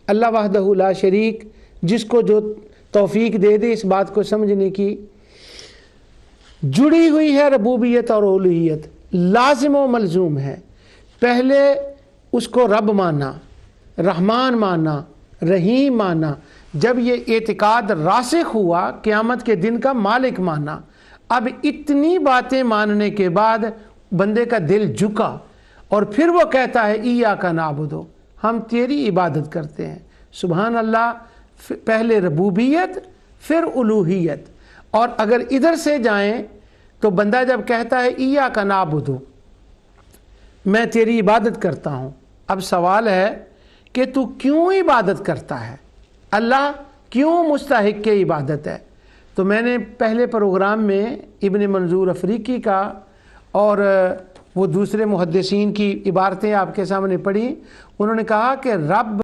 अल्लाह वहदहु ला शरीक, जिसको जो तौफीक दे दे इस बात को समझने की, जुड़ी हुई है रबूबियत और उलूहियत, लाजिम व मलजूम है। पहले उसको रब माना, रहमान माना, रहीम माना। जब ये एतिकाद रासिख हुआ, क़यामत के दिन का मालिक माना। अब इतनी बातें मानने के बाद बंदे का दिल झुका और फिर वो कहता है इय्याका नअबुदु, हम तेरी इबादत करते हैं। सुभान अल्लाह, पहले रबूबियत फिर उलूहियत। और अगर इधर से जाएं तो बंदा जब कहता है इय्याका नअबुदु, मैं तेरी इबादत करता हूँ, अब सवाल है कि तू क्यों इबादत करता है, अल्लाह क्यों मुस्तहिक के इबादत है। तो मैंने पहले प्रोग्राम में इब्न मंजूर अफरीकी का और वो दूसरे मुहद्दिसीन की इबारतें आपके सामने पढ़ी। उन्होंने कहा कि रब